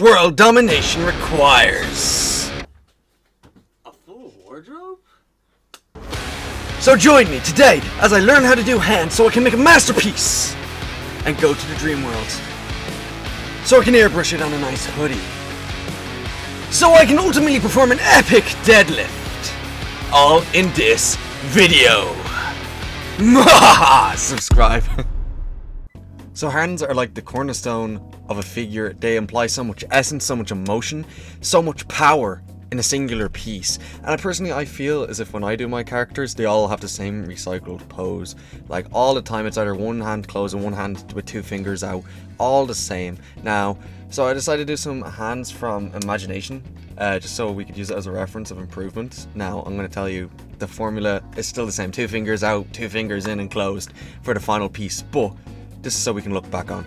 World domination requires a full wardrobe? So join me today as I learn how to do hands so I can make a masterpiece and go to the dream world. So I can airbrush it on a nice hoodie. So I can ultimately perform an epic deadlift. All in this video. Subscribe. So hands are like the cornerstone of a figure. They imply so much essence, so much emotion, so much power in a singular piece. And I feel as if when I do my characters, they all have the same recycled pose. Like all the time, it's either one hand closed and one hand with two fingers out, all the same. Now, so I decided to do some hands from Imagination, just so we could use it as a reference of improvement. Now, I'm going to tell you, the formula is still the same. 2 fingers out, 2 fingers in and closed for the final piece. But this is so we can look back on.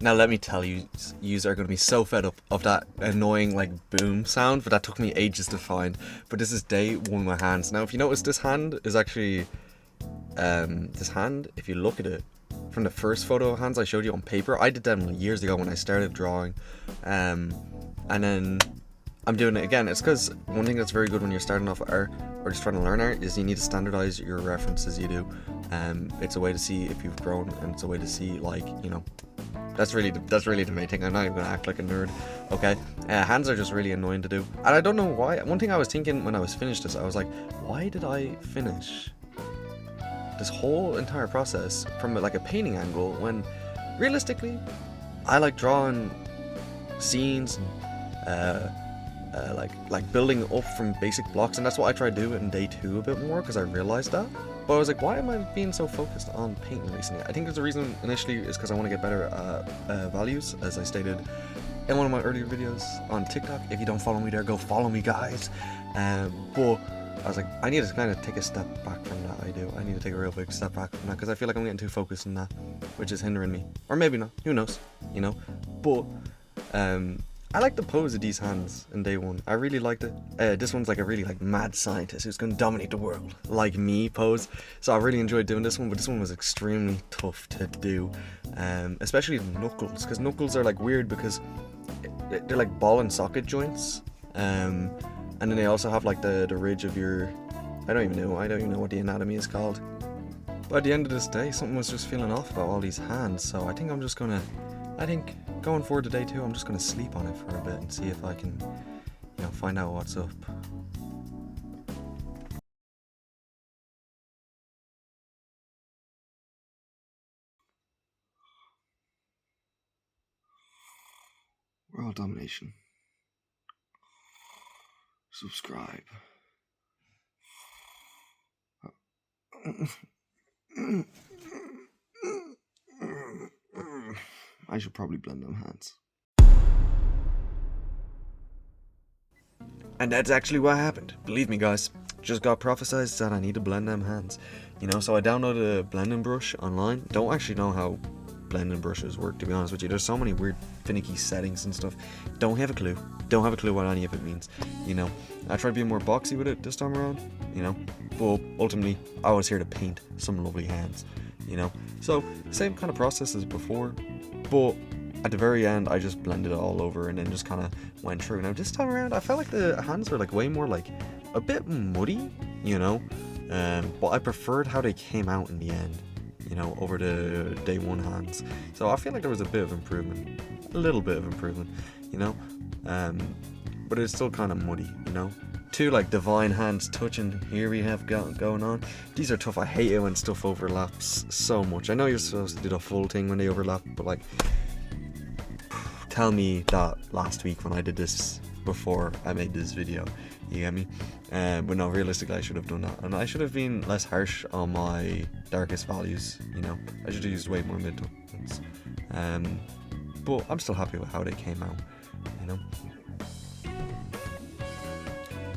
Now let me tell you, yous are going to be so fed up of that annoying like boom sound, but that took me ages to find. But this is day one with my hands. Now if you notice, this hand is actually, this hand, if you look at it, from the first photo of hands I showed you on paper, I did them years ago when I started drawing. And then I'm doing it again. It's because one thing that's very good when you're starting off art or just trying to learn art is you need to standardize your references you do. It's a way to see if you've grown, and it's a way to see, like, you know, that's really the main thing. I'm not even gonna act like a nerd, okay? Hands are just really annoying to do, and I don't know why. One thing I was thinking when I was finished this, I was like, why did I finish this whole entire process from like a painting angle when realistically I like drawing scenes and like building up from basic blocks, and that's what I try to do in day 2 a bit more, because I realized that. But I was like, why am I being so focused on painting recently? I think there's a reason initially is because I want to get better at values, as I stated in one of my earlier videos on TikTok. If you don't follow me there, go follow me, guys. But I was like, I need to kind of take a step back from that. I need to take a real big step back from that, because I feel like I'm getting too focused on that, which is hindering me. Or maybe not, who knows, you know. But I like the pose of these hands in day 1. I really liked it. This one's like a really like mad scientist who's going to dominate the world, like me pose. So I really enjoyed doing this one, but this one was extremely tough to do, especially the knuckles, because knuckles are like weird because they're like ball and socket joints, and then they also have like the ridge of your, I don't even know what the anatomy is called. But at the end of this day, something was just feeling off about all these hands, so I think going forward to day 2, I'm just going to sleep on it for a bit and see if I can, you know, find out what's up. World domination. Subscribe. I should probably blend them hands. And that's actually what happened. Believe me, guys. Just got prophesized that I need to blend them hands. You know, so I downloaded a blending brush online. Don't actually know how blending brushes work, to be honest with you. There's so many weird finicky settings and stuff. Don't have a clue. Don't have a clue what any of it means. You know, I tried being more boxy with it this time around, you know. But ultimately, I was here to paint some lovely hands, you know. So, same kind of process as before. But at the very end, I just blended it all over and then just kind of went through. Now this time around, I felt like the hands were like way more like a bit muddy, you know. But I preferred how they came out in the end, you know, over the day 1 hands. So I feel like there was a bit of improvement, a little bit of improvement, you know. But it's still kind of muddy, you know. 2 like divine hands touching here we have going on. These are tough. I hate it when stuff overlaps so much. I know you're supposed to do the full thing when they overlap, but like, tell me that last week when I did this before I made this video, you get me? But no, realistically I should have done that, and I should have been less harsh on my darkest values, you know. I should have used way more mid-tones. But I'm still happy with how they came out, you know.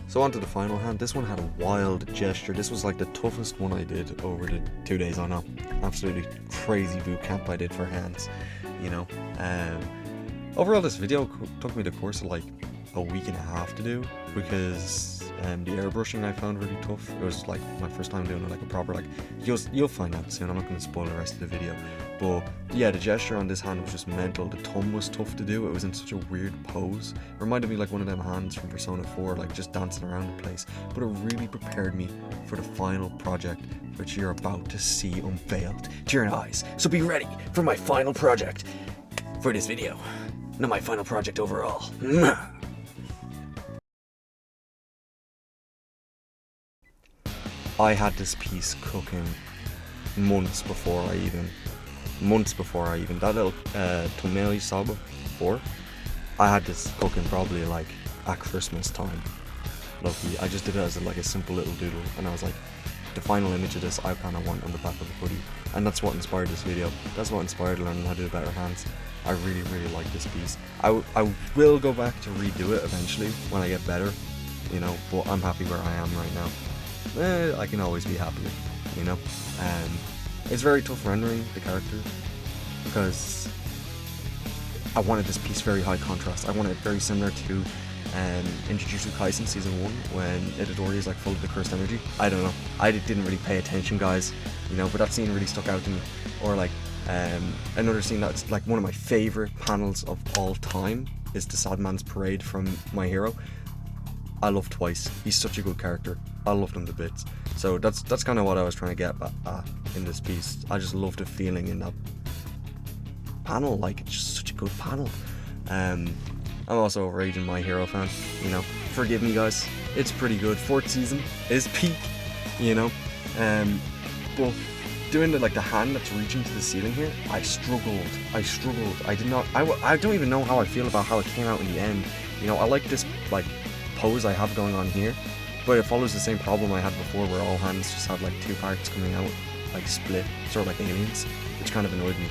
So on to the final hand. This one had a wild gesture. This was like the toughest one I did over the 2 days. I know, absolutely crazy boot camp I did for hands, you know. Overall, this video took me the course of like a week and a half to do because the airbrushing I found really tough. It was like my first time doing it like a proper, like, you'll find out soon. I'm not going to spoil the rest of the video, but yeah, the gesture on this hand was just mental. The thumb was tough to do. It was in such a weird pose. It reminded me like one of them hands from Persona 4, like just dancing around the place. But it really prepared me for the final project, which you're about to see unveiled to your eyes. So be ready for my final project for this video. No, my final project overall. I had this piece cooking months before I even that little thumbnail you saw before. I had this cooking probably like at Christmas time. Lucky, I just did it as like a simple little doodle, and I was like, the final image of this I kind of want on the back of the hoodie, and that's what inspired this video. That's what inspired learning how to do better hands. I really like this piece. I will go back to redo it eventually when I get better, you know, but I'm happy where I am right now. I can always be happier, you know. It's very tough rendering the character because I wanted this piece very high contrast. I wanted it very similar to in Jujutsu Kaisen Season 1 when Itadori is like full of the cursed energy. I don't know. I didn't really pay attention, guys, you know, but that scene really stuck out to me. Or like another scene that's like one of my favorite panels of all time is the Sad Man's Parade from My Hero. I love Twice. He's such a good character. I loved him to bits. So that's kind of what I was trying to get at in this piece. I just love the feeling in that panel. Like, it's just such a good panel. I'm also a raging My Hero fan, you know. Forgive me, guys. It's pretty good. 4th season is peak, you know. But doing the hand that's reaching to the ceiling here, I struggled. I don't even know how I feel about how it came out in the end. You know, I like this like pose I have going on here, but it follows the same problem I had before where all hands just have like 2 parts coming out, like split, sort of like aliens, which kind of annoyed me.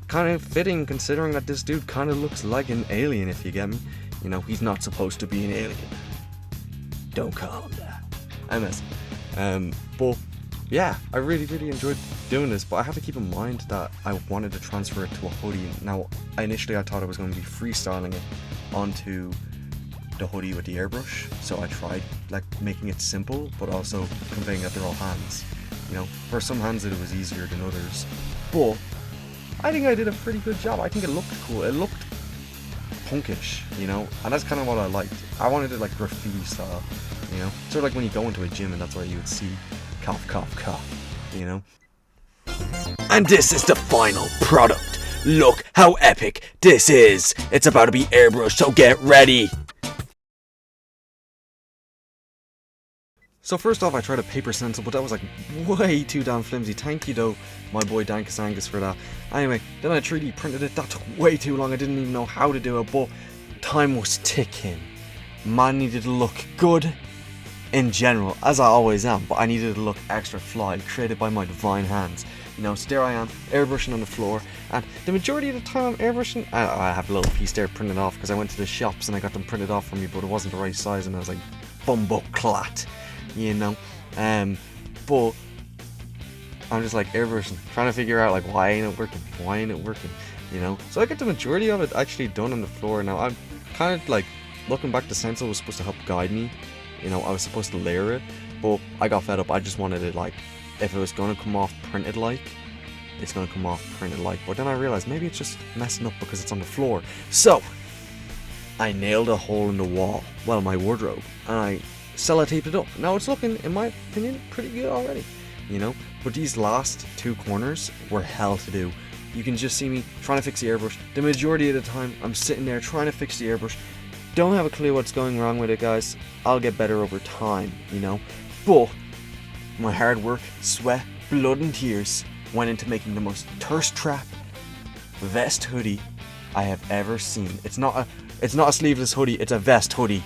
Kind of fitting considering that this dude kind of looks like an alien, if you get me. You know, he's not supposed to be an alien. Don't call him that. I mess. But yeah, I really enjoyed doing this, but I have to keep in mind that I wanted to transfer it to a hoodie. Now, initially I thought I was going to be freestyling it onto the hoodie with the airbrush, so I tried like making it simple but also conveying that they're all hands. You know, for some hands it was easier than others, but I think I did a pretty good job. I think it looked cool. It looked punkish, you know, and that's kind of what I liked. I wanted it like graffiti style, you know, sort of like when you go into a gym and that's where you would see cough cough cough, you know. And this is the final product. Look how epic this is. It's about to be airbrushed, so get ready. So first off, I tried a paper stencil, but that was like way too damn flimsy. Thank you though, my boy Dankus Angus, for that. Anyway, then I 3D printed it. That took way too long. I didn't even know how to do it, but time was ticking. Man needed to look good in general, as I always am, but I needed to look extra fly, created by my divine hands. You know, so there I am, airbrushing on the floor, and the majority of the time I'm airbrushing, I have a little piece there printed off because I went to the shops and I got them printed off for me, but it wasn't the right size, and I was like, bumbo clat, you know. But I'm just like airbrushing, trying to figure out like why ain't it working, you know. So I get the majority of it actually done on the floor. Now I'm kind of like, looking back, the stencil was supposed to help guide me, you know. I was supposed to layer it, but I got fed up. I just wanted it like, if it was going to come off printed like, it's going to come off printed like. But then I realized maybe it's just messing up because it's on the floor. So I nailed a hole in the wall, well, my wardrobe, and I sellotaped it up. Now it's looking, in my opinion, pretty good already, you know. But these last 2 corners were hell to do. You can just see me trying to fix the airbrush. The majority of the time I'm sitting there trying to fix the airbrush. Don't have a clue what's going wrong with it, guys. I'll get better over time, you know. But my hard work, sweat, blood and tears went into making the most thirst trap vest hoodie I have ever seen. It's not a sleeveless hoodie, it's a vest hoodie.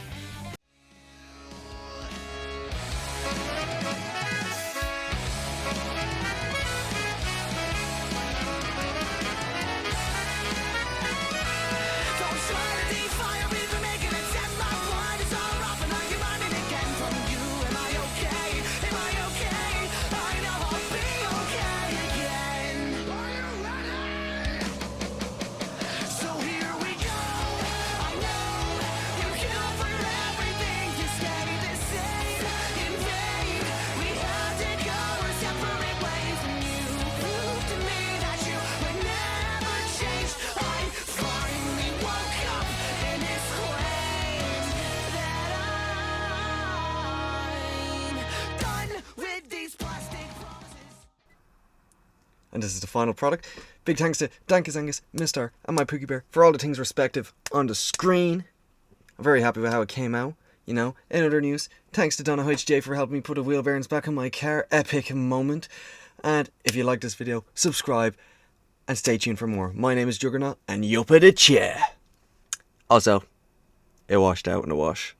and this is the final product. Big thanks to Dankus Angus, Mistar, and my Pookie Bear for all the things respective on the screen. I'm very happy with how it came out. You know, in other news, thanks to Donna HJ for helping me put the wheel bearings back on my car. Epic moment. And if you like this video, subscribe and stay tuned for more. My name is Juggernaut, and yuppa the chair. Also, it washed out in the wash.